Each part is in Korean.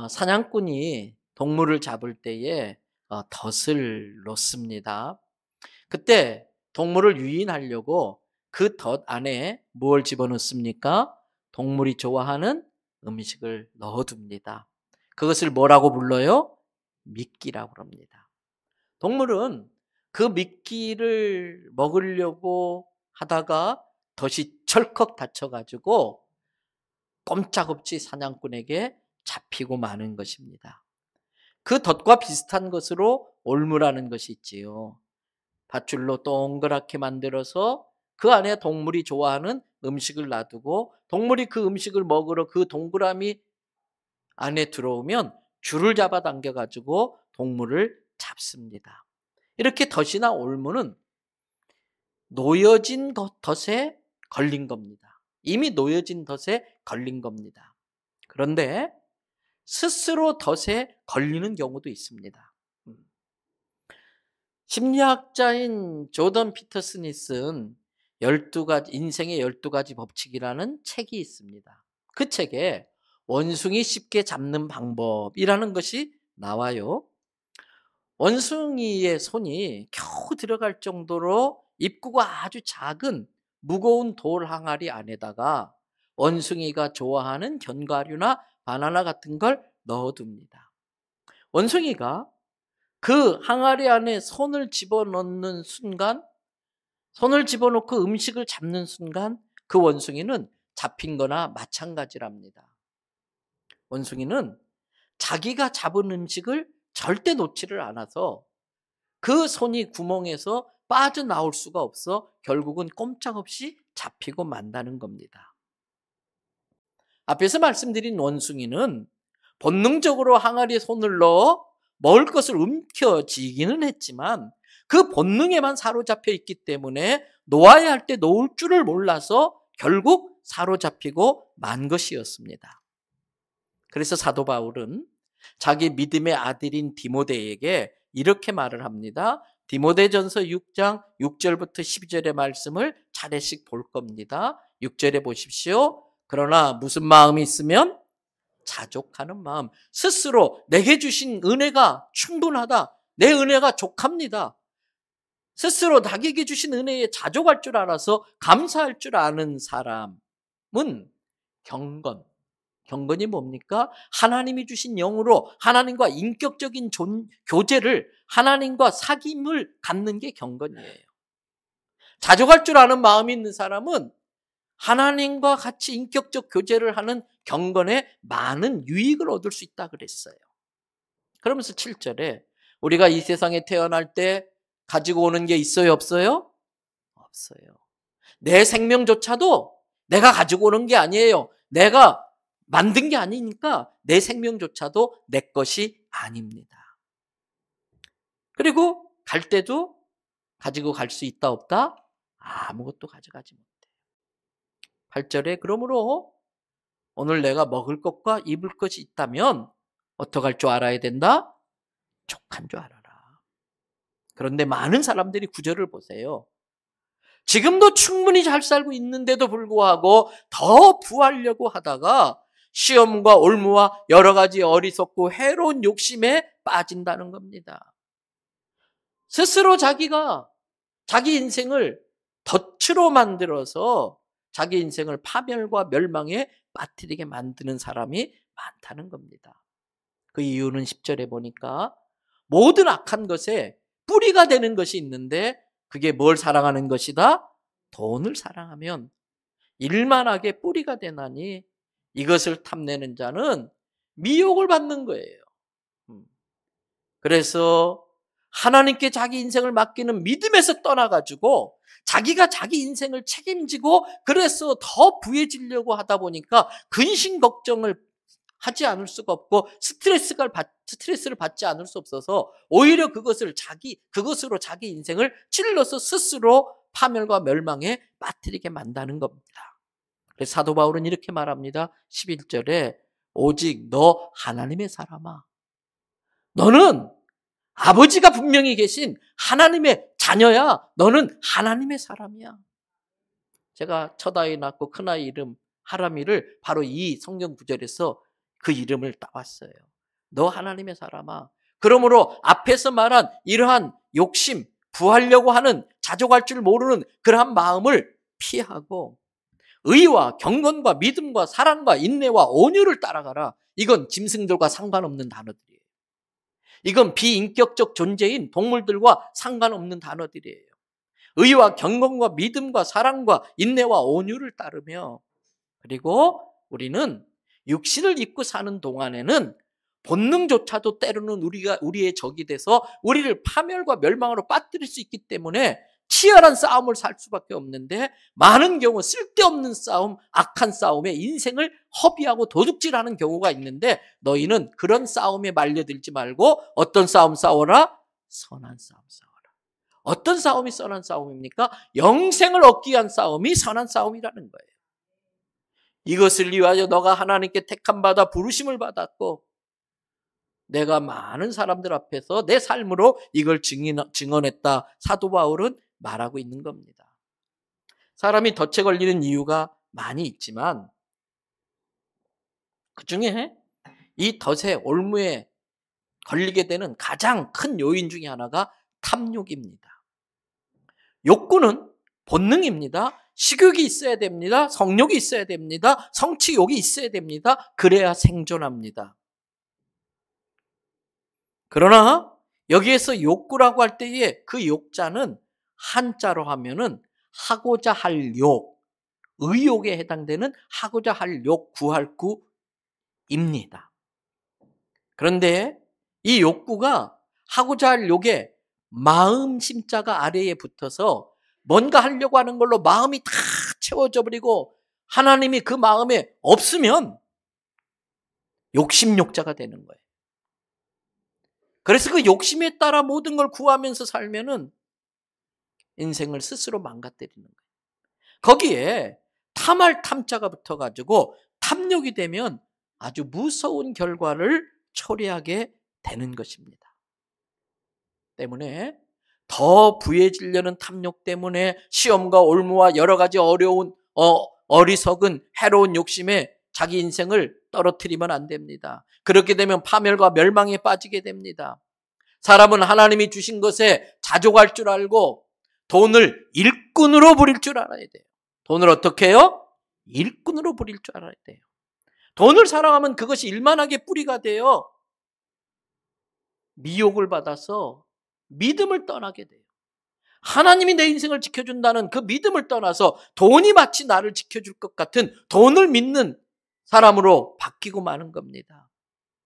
사냥꾼이 동물을 잡을 때에 덫을 놓습니다. 그때 동물을 유인하려고 그 덫 안에 무엇을 집어넣습니까? 동물이 좋아하는 음식을 넣어둡니다. 그것을 뭐라고 불러요? 미끼라고 합니다. 동물은 그 미끼를 먹으려고 하다가 덫이 철컥 닫혀가지고 꼼짝없이 사냥꾼에게 잡히고 마는 것입니다. 그 덫과 비슷한 것으로 올무라는 것이 있지요. 밧줄로 동그랗게 만들어서 그 안에 동물이 좋아하는 음식을 놔두고 동물이 그 음식을 먹으러 그 동그라미 안에 들어오면 줄을 잡아당겨 가지고 동물을 잡습니다. 이렇게 덫이나 올무는 놓여진 덫에 걸린 겁니다. 이미 놓여진 덫에 걸린 겁니다. 그런데 스스로 덫에 걸리는 경우도 있습니다. 심리학자인 조던 피터슨이 쓴 12가지, 인생의 12가지 법칙이라는 책이 있습니다. 그 책에 원숭이 쉽게 잡는 방법이라는 것이 나와요. 원숭이의 손이 겨우 들어갈 정도로 입구가 아주 작은 무거운 돌 항아리 안에다가 원숭이가 좋아하는 견과류나 바나나 같은 걸 넣어둡니다. 원숭이가 그 항아리 안에 손을 집어넣는 순간, 손을 집어넣고 음식을 잡는 순간 그 원숭이는 잡힌 거나 마찬가지랍니다. 원숭이는 자기가 잡은 음식을 절대 놓지를 않아서 그 손이 구멍에서 빠져나올 수가 없어 결국은 꼼짝없이 잡히고 만다는 겁니다. 앞에서 말씀드린 원숭이는 본능적으로 항아리에 손을 넣어 먹을 것을 움켜쥐기는 했지만 그 본능에만 사로잡혀 있기 때문에 놓아야 할 때 놓을 줄을 몰라서 결국 사로잡히고 만 것이었습니다. 그래서 사도 바울은 자기 믿음의 아들인 디모데에게 이렇게 말을 합니다. 디모데전서 6장 6절부터 12절의 말씀을 차례씩 볼 겁니다. 6절에 보십시오. 그러나 무슨 마음이 있으면 자족하는 마음, 스스로 내게 주신 은혜가 충분하다, 내 은혜가 족합니다, 스스로 나에게 주신 은혜에 자족할 줄 알아서 감사할 줄 아는 사람은 경건이 뭡니까? 하나님이 주신 영으로 하나님과 인격적인 교제를, 하나님과 사귐을 갖는 게 경건이에요. 자족할 줄 아는 마음이 있는 사람은 하나님과 같이 인격적 교제를 하는 경건에 많은 유익을 얻을 수 있다 그랬어요. 그러면서 7절에 우리가 이 세상에 태어날 때 가지고 오는 게 있어요, 없어요? 없어요. 내 생명조차도 내가 가지고 오는 게 아니에요. 내가 만든 게 아니니까 내 생명조차도 내 것이 아닙니다. 그리고 갈 때도 가지고 갈 수 있다 없다? 아무것도 가져가지 못해. 8절에 그러므로 오늘 내가 먹을 것과 입을 것이 있다면 어떻게 할 줄 알아야 된다? 족한 줄 알아라. 그런데 많은 사람들이 9절을 보세요. 지금도 충분히 잘 살고 있는데도 불구하고 더 부하려고 하다가 시험과 올무와 여러 가지 어리석고 해로운 욕심에 빠진다는 겁니다. 스스로 자기가 자기 인생을 덫으로 만들어서 자기 인생을 파멸과 멸망에 빠뜨리게 만드는 사람이 많다는 겁니다. 그 이유는 10절에 보니까 모든 악한 것에 뿌리가 되는 것이 있는데 그게 뭘 사랑하는 것이다? 돈을 사랑하면 일만하게 뿌리가 되나니 이것을 탐내는 자는 미혹을 받는 거예요. 그래서 하나님께 자기 인생을 맡기는 믿음에서 떠나가지고 자기가 자기 인생을 책임지고 그래서 더 부해지려고 하다 보니까 근심 걱정을 하지 않을 수가 없고 스트레스를 받지 않을 수 없어서 오히려 그것으로 자기 인생을 찔러서 스스로 파멸과 멸망에 빠뜨리게 만드는 겁니다. 그래서 사도 바울은 이렇게 말합니다. 11절에 오직 너 하나님의 사람아, 너는 아버지가 분명히 계신 하나님의 자녀야. 너는 하나님의 사람이야. 제가 첫아이 낳고 큰아이 이름 하람이를 바로 이 성경 구절에서 그 이름을 따왔어요. 너 하나님의 사람아. 그러므로 앞에서 말한 이러한 욕심, 부하려고 하는 자족할 줄 모르는 그러한 마음을 피하고 의와 경건과 믿음과 사랑과 인내와 온유를 따라가라. 이건 짐승들과 상관없는 단어들이에요. 이건 비인격적 존재인 동물들과 상관없는 단어들이에요. 의와 경건과 믿음과 사랑과 인내와 온유를 따르며, 그리고 우리는 육신을 입고 사는 동안에는 본능조차도 때로는 우리의 적이 돼서 우리를 파멸과 멸망으로 빠뜨릴 수 있기 때문에 치열한 싸움을 살 수밖에 없는데, 많은 경우 쓸데없는 싸움, 악한 싸움에 인생을 허비하고 도둑질하는 경우가 있는데, 너희는 그런 싸움에 말려들지 말고 어떤 싸움 싸워라? 선한 싸움 싸워라. 어떤 싸움이 선한 싸움입니까? 영생을 얻기 위한 싸움이 선한 싸움이라는 거예요. 이것을 위하여 너가 하나님께 택함받아 부르심을 받았고, 내가 많은 사람들 앞에서 내 삶으로 이걸 증언했다. 사도 바울은 말하고 있는 겁니다. 사람이 덫에 걸리는 이유가 많이 있지만 그중에 이 덫에 올무에 걸리게 되는 가장 큰 요인 중에 하나가 탐욕입니다. 욕구는 본능입니다. 식욕이 있어야 됩니다. 성욕이 있어야 됩니다. 성취욕이 있어야 됩니다. 그래야 생존합니다. 그러나 여기에서 욕구라고 할 때에 그 욕자는 한자로 하면은 하고자 할 욕, 의욕에 해당되는 하고자 할 욕, 구할 구입니다. 그런데 이 욕구가 하고자 할 욕에 마음 심자가 아래에 붙어서 뭔가 하려고 하는 걸로 마음이 다 채워져 버리고 하나님이 그 마음에 없으면 욕심욕자가 되는 거예요. 그래서 그 욕심에 따라 모든 걸 구하면서 살면은 인생을 스스로 망가뜨리는 거예요. 거기에 탐할 탐자가 붙어가지고 탐욕이 되면 아주 무서운 결과를 초래하게 되는 것입니다. 때문에 더 부해지려는 탐욕 때문에 시험과 올무와 여러 가지 어려운 어리석은 해로운 욕심에 자기 인생을 떨어뜨리면 안 됩니다. 그렇게 되면 파멸과 멸망에 빠지게 됩니다. 사람은 하나님이 주신 것에 자족할 줄 알고 돈을 일꾼으로 부릴 줄 알아야 돼요. 돈을 어떻게 해요? 일꾼으로 부릴 줄 알아야 돼요. 돈을 사랑하면 그것이 일만하게 뿌리가 돼요. 미혹을 받아서 믿음을 떠나게 돼요. 하나님이 내 인생을 지켜준다는 그 믿음을 떠나서 돈이 마치 나를 지켜줄 것 같은 돈을 믿는 사람으로 바뀌고 마는 겁니다.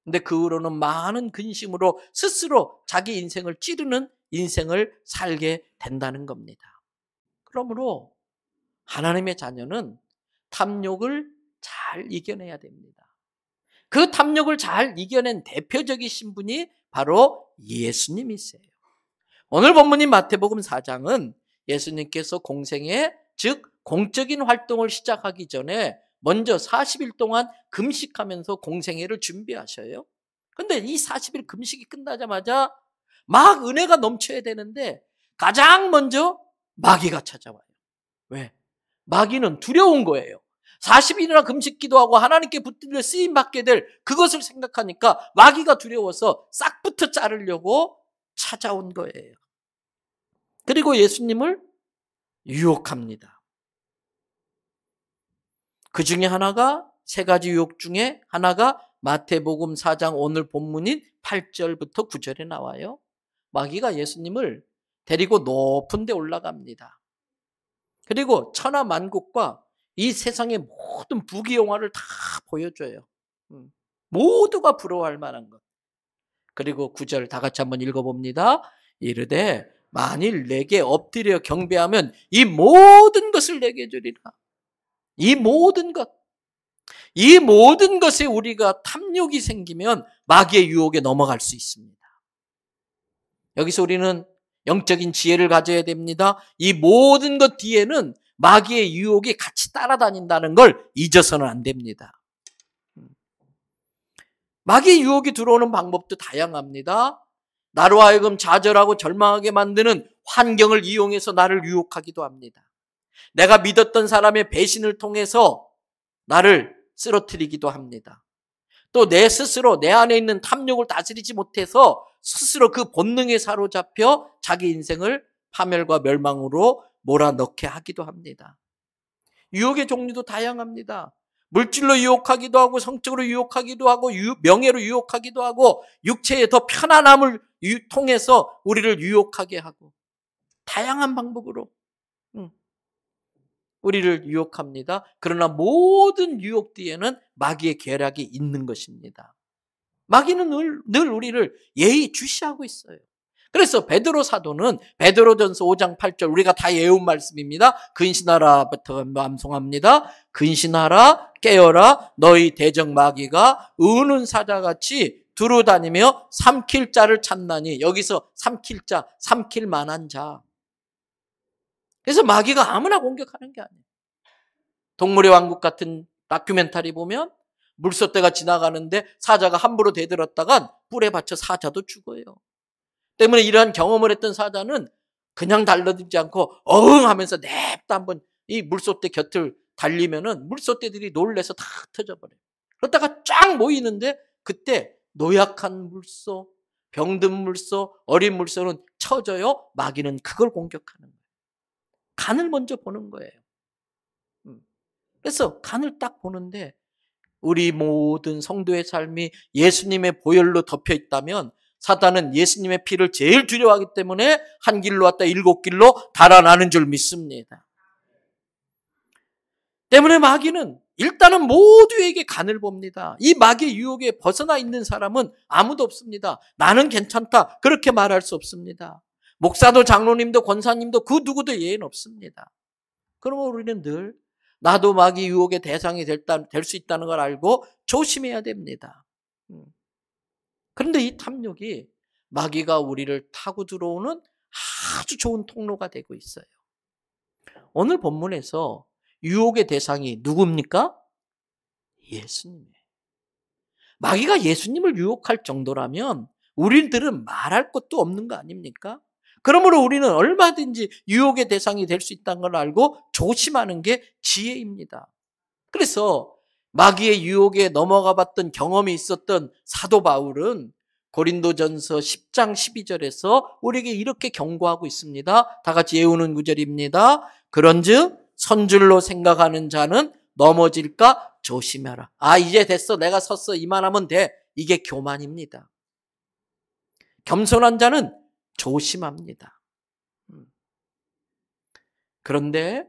근데 그 후로는 많은 근심으로 스스로 자기 인생을 찌르는 인생을 살게 된다는 겁니다. 그러므로 하나님의 자녀는 탐욕을 잘 이겨내야 됩니다. 그 탐욕을 잘 이겨낸 대표적이신 분이 바로 예수님이세요. 오늘 본문인 마태복음 4장은 예수님께서 공생애, 즉 공적인 활동을 시작하기 전에 먼저 40일 동안 금식하면서 공생애를 준비하셔요. 근데 이 40일 금식이 끝나자마자 막 은혜가 넘쳐야 되는데 가장 먼저 마귀가 찾아와요. 왜? 마귀는 두려운 거예요. 40일이나 금식 기도하고 하나님께 붙들려 쓰임받게 될 그것을 생각하니까 마귀가 두려워서 싹부터 자르려고 찾아온 거예요. 그리고 예수님을 유혹합니다. 그 중에 하나가, 세 가지 유혹 중에 하나가 마태복음 4장 오늘 본문인 8절부터 9절에 나와요. 마귀가 예수님을 데리고 높은 데 올라갑니다. 그리고 천하만국과 이 세상의 모든 부귀영화를 다 보여줘요. 모두가 부러워할 만한 것. 그리고 9절 다 같이 한번 읽어봅니다. 이르되 만일 내게 엎드려 경배하면 이 모든 것을 내게 주리라. 이 모든 것. 이 모든 것에 우리가 탐욕이 생기면 마귀의 유혹에 넘어갈 수 있습니다. 여기서 우리는 영적인 지혜를 가져야 됩니다. 이 모든 것 뒤에는 마귀의 유혹이 같이 따라다닌다는 걸 잊어서는 안 됩니다. 마귀의 유혹이 들어오는 방법도 다양합니다. 나로 하여금 좌절하고 절망하게 만드는 환경을 이용해서 나를 유혹하기도 합니다. 내가 믿었던 사람의 배신을 통해서 나를 쓰러뜨리기도 합니다. 또 내 스스로 내 안에 있는 탐욕을 다스리지 못해서 스스로 그 본능에 사로잡혀 자기 인생을 파멸과 멸망으로 몰아넣게 하기도 합니다. 유혹의 종류도 다양합니다. 물질로 유혹하기도 하고, 성적으로 유혹하기도 하고, 명예로 유혹하기도 하고, 육체의 더 편안함을 통해서 우리를 유혹하게 하고, 다양한 방법으로 우리를 유혹합니다. 그러나 모든 유혹 뒤에는 마귀의 계략이 있는 것입니다. 마귀는 늘 우리를 예의주시하고 있어요. 그래서 베드로 사도는 베드로전서 5장 8절, 우리가 다 외운 말씀입니다. 근신하라부터 암송합니다. 근신하라, 깨어라, 너희 대적 마귀가 우는 사자같이 두루다니며 삼킬 자를 찾나니. 여기서 삼킬 자, 삼킬 만한 자. 그래서 마귀가 아무나 공격하는 게 아니에요. 동물의 왕국 같은 다큐멘터리 보면 물소떼가 지나가는데 사자가 함부로 대들었다간 뿔에 받쳐 사자도 죽어요. 때문에 이러한 경험을 했던 사자는 그냥 달라들지 않고 어흥 하면서 냅다 한번 이 물소떼 곁을 달리면은 물소떼들이 놀래서 다 터져버려요. 그러다가 쫙 모이는데 그때 노약한 물소, 병든 물소, 어린 물소는 쳐져요. 마귀는 그걸 공격하는 거예요. 간을 먼저 보는 거예요. 그래서 간을 딱 보는데 우리 모든 성도의 삶이 예수님의 보혈로 덮여 있다면 사단은 예수님의 피를 제일 두려워하기 때문에 한 길로 왔다 7길로 달아나는 줄 믿습니다. 때문에 마귀는 일단은 모두에게 간을 봅니다. 이 마귀의 유혹에 벗어나 있는 사람은 아무도 없습니다. 나는 괜찮다 그렇게 말할 수 없습니다. 목사도 장로님도 권사님도 그 누구도 예외는 없습니다. 그러면 우리는 늘 나도 마귀 유혹의 대상이 될 수 있다는 걸 알고 조심해야 됩니다. 그런데 이 탐욕이 마귀가 우리를 타고 들어오는 아주 좋은 통로가 되고 있어요. 오늘 본문에서 유혹의 대상이 누굽니까? 예수님이에요. 마귀가 예수님을 유혹할 정도라면 우리들은 말할 것도 없는 거 아닙니까? 그러므로 우리는 얼마든지 유혹의 대상이 될 수 있다는 걸 알고 조심하는 게 지혜입니다. 그래서 마귀의 유혹에 넘어가 봤던 경험이 있었던 사도 바울은 고린도전서 10장 12절에서 우리에게 이렇게 경고하고 있습니다. 다 같이 외우는 구절입니다. 그런즉 선줄로 생각하는 자는 넘어질까 조심하라. 이제 됐어, 내가 섰어, 이만하면 돼. 이게 교만입니다. 겸손한 자는 조심합니다. 그런데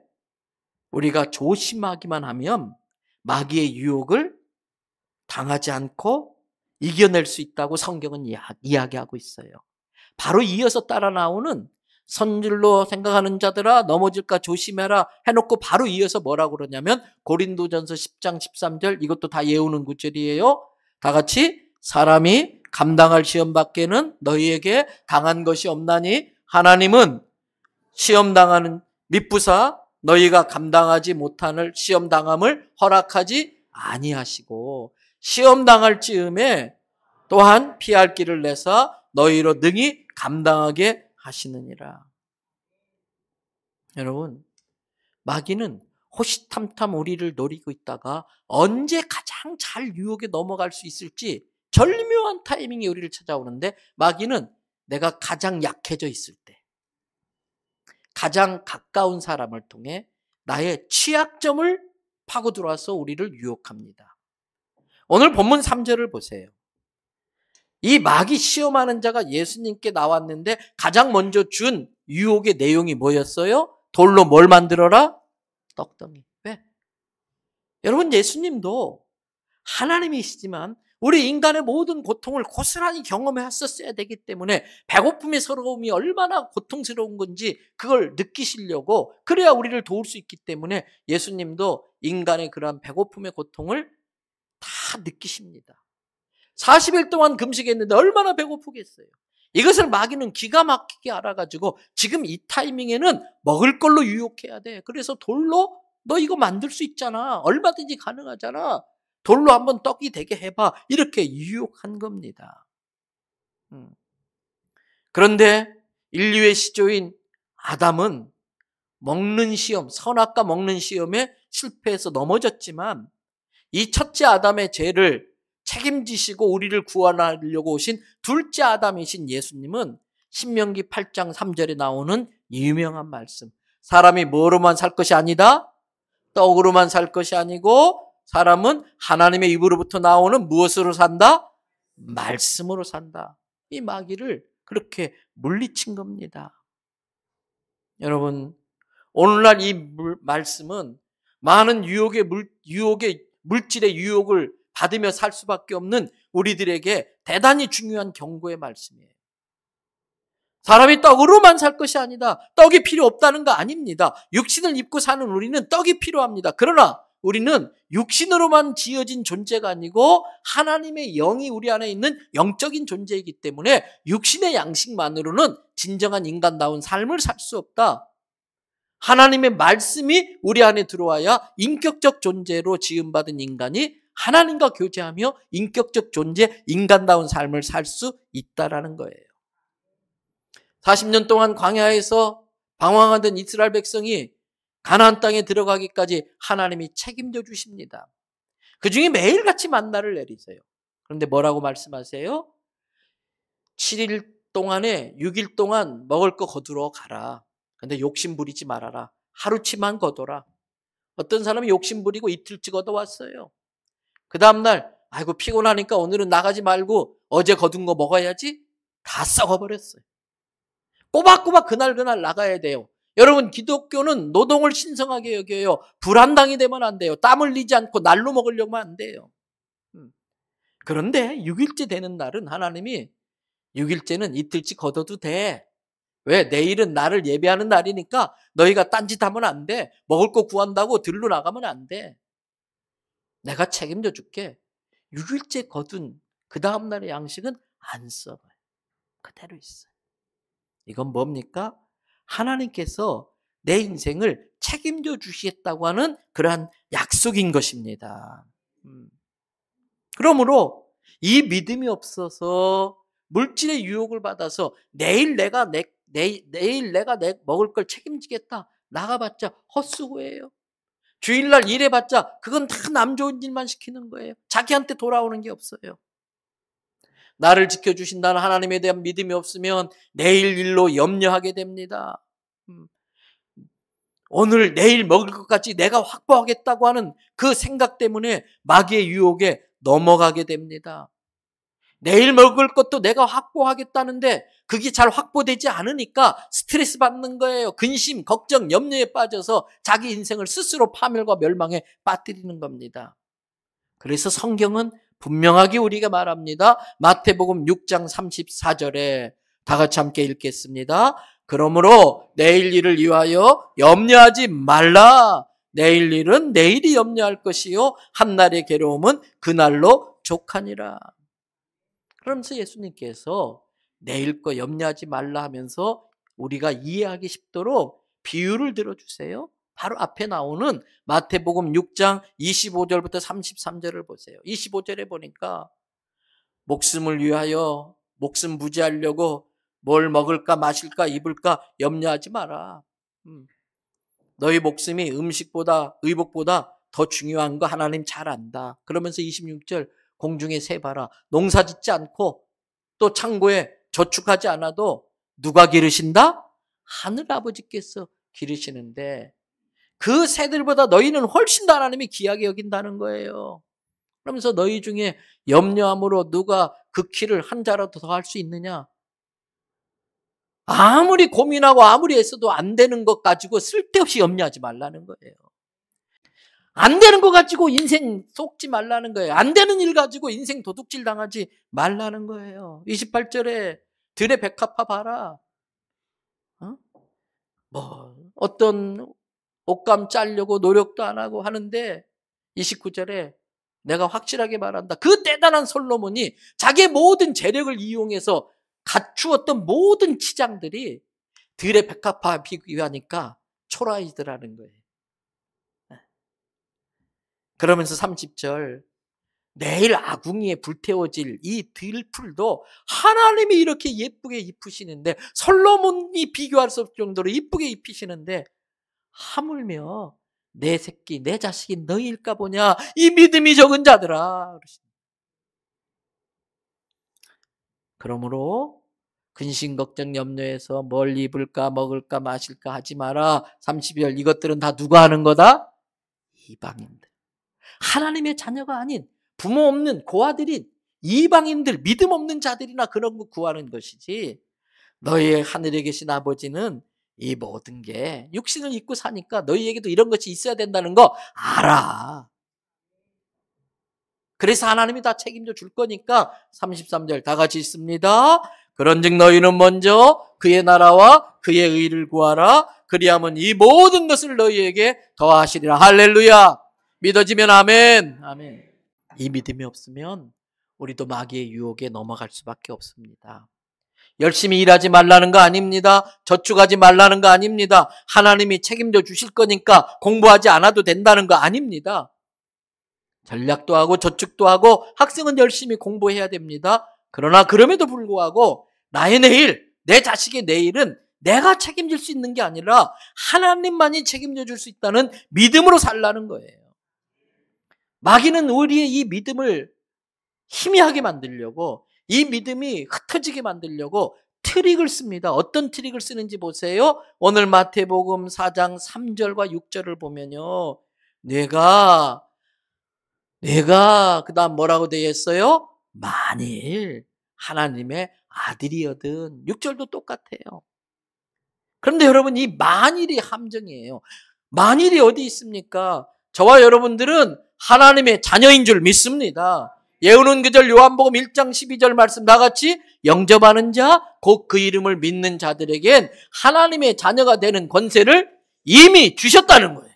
우리가 조심하기만 하면 마귀의 유혹을 당하지 않고 이겨낼 수 있다고 성경은 이야기하고 있어요. 바로 이어서 따라 나오는 선줄로 생각하는 자들아 넘어질까 조심해라 해놓고 바로 이어서 뭐라고 그러냐면 고린도전서 10장 13절, 이것도 다 외우는 구절이에요. 다 같이 사람이 감당할 시험 밖에는 너희에게 당한 것이 없나니 하나님은 시험 당하는 미쁘사 너희가 감당하지 못하는 시험 당함을 허락하지 아니하시고 시험 당할 즈음에 또한 피할 길을 내사 너희로 능히 감당하게 하시느니라. 여러분, 마귀는 호시탐탐 우리를 노리고 있다가 언제 가장 잘 유혹에 넘어갈 수 있을지 절묘한 타이밍에 우리를 찾아오는데 마귀는 내가 가장 약해져 있을 때 가장 가까운 사람을 통해 나의 취약점을 파고 들어와서 우리를 유혹합니다. 오늘 본문 3절을 보세요. 이 마귀 시험하는 자가 예수님께 나왔는데 가장 먼저 준 유혹의 내용이 뭐였어요? 돌로 뭘 만들어라? 떡덩이. 왜? 여러분, 예수님도 하나님이시지만 우리 인간의 모든 고통을 고스란히 경험했었어야 되기 때문에 배고픔의 서러움이 얼마나 고통스러운 건지 그걸 느끼시려고, 그래야 우리를 도울 수 있기 때문에 예수님도 인간의 그러한 배고픔의 고통을 다 느끼십니다. 40일 동안 금식했는데 얼마나 배고프겠어요. 이것을 마귀는 기가 막히게 알아가지고 지금 이 타이밍에는 먹을 걸로 유혹해야 돼. 그래서 돌로 너 이거 만들 수 있잖아. 얼마든지 가능하잖아. 돌로 한번 떡이 되게 해봐. 이렇게 유혹한 겁니다. 그런데 인류의 시조인 아담은 먹는 시험, 선악과 먹는 시험에 실패해서 넘어졌지만 이 첫째 아담의 죄를 책임지시고 우리를 구원하려고 오신 둘째 아담이신 예수님은 신명기 8장 3절에 나오는 유명한 말씀. 사람이 뭐로만 살 것이 아니다. 떡으로만 살 것이 아니고 사람은 하나님의 입으로부터 나오는 무엇으로 산다? 말씀으로 산다. 이 마귀를 그렇게 물리친 겁니다. 여러분, 오늘날 이 말씀은 많은 물질의 유혹을 받으며 살 수밖에 없는 우리들에게 대단히 중요한 경고의 말씀이에요. 사람이 떡으로만 살 것이 아니다. 떡이 필요 없다는 거 아닙니다. 육신을 입고 사는 우리는 떡이 필요합니다. 그러나 우리는 육신으로만 지어진 존재가 아니고 하나님의 영이 우리 안에 있는 영적인 존재이기 때문에 육신의 양식만으로는 진정한 인간다운 삶을 살 수 없다. 하나님의 말씀이 우리 안에 들어와야 인격적 존재로 지음받은 인간이 하나님과 교제하며 인격적 존재, 인간다운 삶을 살 수 있다라는 거예요. 40년 동안 광야에서 방황하던 이스라엘 백성이 가나안 땅에 들어가기까지 하나님이 책임져 주십니다. 그중에 매일같이 만나를 내리세요. 그런데 뭐라고 말씀하세요? 7일 동안에 6일 동안 먹을 거 거두러 가라. 근데 욕심 부리지 말아라. 하루치만 거둬라. 어떤 사람이 욕심 부리고 이틀치 걷어왔어요. 그 다음날 아이고 피곤하니까 오늘은 나가지 말고 어제 거둔 거 먹어야지. 다 썩어버렸어요. 꼬박꼬박 그날 나가야 돼요. 여러분, 기독교는 노동을 신성하게 여겨요. 불안당이 되면 안 돼요. 땀 흘리지 않고 날로 먹으려고 하면 안 돼요. 그런데 6일째 되는 날은 하나님이 6일째는 이틀치 걷어도 돼. 왜? 내일은 나를 예배하는 날이니까 너희가 딴짓하면 안 돼. 먹을 거 구한다고 들로 나가면 안 돼. 내가 책임져 줄게. 6일째 거둔 그 다음날의 양식은 안 썩어요. 그대로 있어요. 이건 뭡니까? 하나님께서 내 인생을 책임져 주시겠다고 하는 그러한 약속인 것입니다. 그러므로 이 믿음이 없어서 물질의 유혹을 받아서 내일 내가 먹을 걸 책임지겠다. 나가봤자 헛수고예요. 주일날 일해봤자 그건 다 남 좋은 일만 시키는 거예요. 자기한테 돌아오는 게 없어요. 나를 지켜주신다는 하나님에 대한 믿음이 없으면 내일 일로 염려하게 됩니다. 오늘 내일 먹을 것까지 내가 확보하겠다고 하는 그 생각 때문에 마귀의 유혹에 넘어가게 됩니다. 내일 먹을 것도 내가 확보하겠다는데 그게 잘 확보되지 않으니까 스트레스 받는 거예요. 근심, 걱정, 염려에 빠져서 자기 인생을 스스로 파멸과 멸망에 빠뜨리는 겁니다. 그래서 성경은 분명하게 우리가 말합니다. 마태복음 6장 34절에 다 같이 함께 읽겠습니다. 그러므로 내일 일을 위하여 염려하지 말라. 내일 일은 내일이 염려할 것이요 한날의 괴로움은 그날로 족하니라. 그러면서 예수님께서 내일 거 염려하지 말라 하면서 우리가 이해하기 쉽도록 비유를 들어주세요. 바로 앞에 나오는 마태복음 6장 25절부터 33절을 보세요. 25절에 보니까 목숨을 위하여 목숨 부지하려고 뭘 먹을까 마실까 입을까 염려하지 마라. 너희 목숨이 음식보다 의복보다 더 중요한 거 하나님 잘 안다. 그러면서 26절 공중에 새 봐라. 농사 짓지 않고 또 창고에 저축하지 않아도 누가 기르신다? 하늘 아버지께서 기르시는데 그 새들보다 너희는 훨씬 더 하나님이 귀하게 여긴다는 거예요. 그러면서 너희 중에 염려함으로 누가 그 키를 한 자라도 더 할 수 있느냐? 아무리 고민하고 아무리 애써도 안 되는 것 가지고 쓸데없이 염려하지 말라는 거예요. 안 되는 거 가지고 인생 속지 말라는 거예요. 안 되는 일 가지고 인생 도둑질 당하지 말라는 거예요. 28절에 들의 백합화 봐라. 어떤 옷감 짜려고 노력도 안 하고 하는데 29절에 내가 확실하게 말한다. 그 대단한 솔로몬이 자기의 모든 재력을 이용해서 갖추었던 모든 치장들이 들의 백합화 비교하니까 초라해지더라는 거예요. 그러면서 30절 내일 아궁이에 불태워질 이 들풀도 하나님이 이렇게 예쁘게 입히시는데 솔로몬이 비교할 수 없을 정도로 이쁘게 입히시는데 하물며 내 새끼 내 자식이 너희일까 보냐 이 믿음이 적은 자들아. 그러므로 근심 걱정 염려해서 뭘 입을까 먹을까 마실까 하지 마라. 30절 이것들은 다 누가 하는 거다? 이방인들. 하나님의 자녀가 아닌 부모 없는 고아들인 이방인들, 믿음 없는 자들이나 그런 거 구하는 것이지, 너희의 하늘에 계신 아버지는 이 모든 게 육신을 입고 사니까 너희에게도 이런 것이 있어야 된다는 거 알아. 그래서 하나님이 다 책임져 줄 거니까 33절 다 같이 있습니다. 그런즉 너희는 먼저 그의 나라와 그의 의를 구하라. 그리하면 이 모든 것을 너희에게 더하시리라. 할렐루야. 믿어지면 아멘. 아멘. 이 믿음이 없으면 우리도 마귀의 유혹에 넘어갈 수밖에 없습니다. 열심히 일하지 말라는 거 아닙니다. 저축하지 말라는 거 아닙니다. 하나님이 책임져 주실 거니까 공부하지 않아도 된다는 거 아닙니다. 전략도 하고 저축도 하고 학생은 열심히 공부해야 됩니다. 그러나 그럼에도 불구하고 나의 내일, 내 자식의 내일은 내가 책임질 수 있는 게 아니라 하나님만이 책임져 줄 수 있다는 믿음으로 살라는 거예요. 마귀는 우리의 이 믿음을 희미하게 만들려고, 이 믿음이 흩어지게 만들려고 트릭을 씁니다. 어떤 트릭을 쓰는지 보세요. 오늘 마태복음 4장 3절과 6절을 보면요, 내가 그 다음 뭐라고 되어 있어요? 만일 하나님의 아들이거든. 6절도 똑같아요. 그런데 여러분, 이 만일이 함정이에요. 만일이 어디 있습니까? 저와 여러분들은 하나님의 자녀인 줄 믿습니다. 예언은 그절 요한복음 1장 12절 말씀 나같이 영접하는 자, 곧 그 이름을 믿는 자들에겐 하나님의 자녀가 되는 권세를 이미 주셨다는 거예요.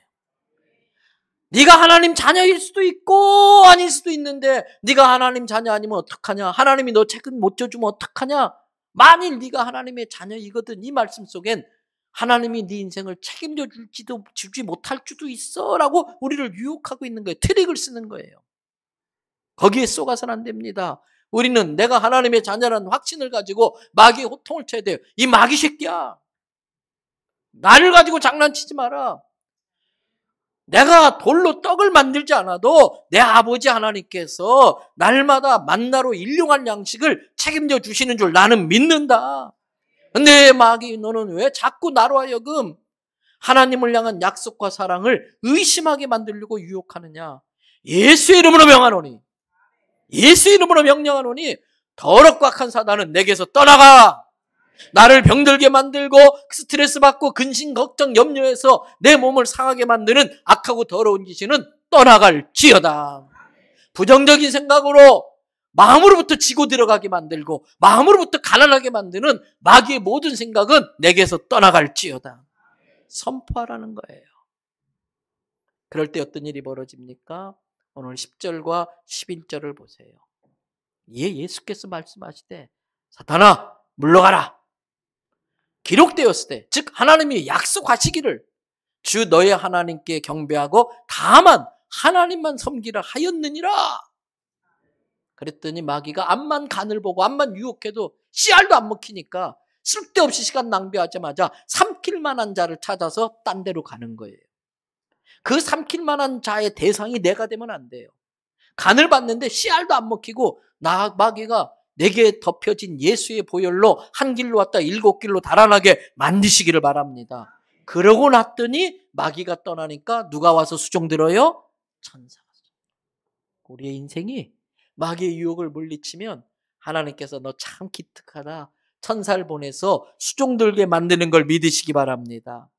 네가 하나님 자녀일 수도 있고 아닐 수도 있는데, 네가 하나님 자녀 아니면 어떡하냐? 하나님이 너 책임 못 져주면 어떡하냐? 만일 네가 하나님의 자녀이거든, 이 말씀 속엔 하나님이 네 인생을 책임져 줄지도 주지 못할 수도 있어 라고 우리를 유혹하고 있는 거예요. 트릭을 쓰는 거예요. 거기에 속아서는 안 됩니다. 우리는 내가 하나님의 자녀라는 확신을 가지고 마귀의 호통을 쳐야 돼요. 이 마귀 새끼야, 나를 가지고 장난치지 마라. 내가 돌로 떡을 만들지 않아도 내 아버지 하나님께서 날마다 만나로 일용할 양식을 책임져 주시는 줄 나는 믿는다. 근데 마귀, 너는 왜 자꾸 나로 하여금 하나님을 향한 약속과 사랑을 의심하게 만들려고 유혹하느냐? 예수의 이름으로 명하노니, 예수의 이름으로 명령하노니 더럽고 악한 사단은 내게서 떠나가. 나를 병들게 만들고 스트레스 받고 근심 걱정 염려해서 내 몸을 상하게 만드는 악하고 더러운 귀신은 떠나갈지어다. 부정적인 생각으로 마음으로부터 지고 들어가게 만들고 마음으로부터 가난하게 만드는 마귀의 모든 생각은 내게서 떠나갈지어다. 선포하라는 거예요. 그럴 때 어떤 일이 벌어집니까? 오늘 10절과 11절을 보세요. 예수께서 말씀하시되 사탄아 물러가라. 기록되었을 때, 즉 하나님이 약속하시기를 주 너의 하나님께 경배하고 다만 하나님만 섬기라 하였느니라. 그랬더니 마귀가 암만 간을 보고 암만 유혹해도 씨알도 안 먹히니까 쓸데없이 시간 낭비하자마자 삼킬 만한 자를 찾아서 딴 데로 가는 거예요. 그 삼킬 만한 자의 대상이 내가 되면 안 돼요. 간을 봤는데 씨알도 안 먹히고 마귀가 내게 덮여진 예수의 보혈로 한 길로 왔다 7길로 달아나게 만드시기를 바랍니다. 그러고 났더니 마귀가 떠나니까 누가 와서 수종 들어요? 천사가. 우리의 인생이 마귀의 유혹을 물리치면 하나님께서 너 참 기특하다, 천사를 보내서 수종 들게 만드는 걸 믿으시기 바랍니다.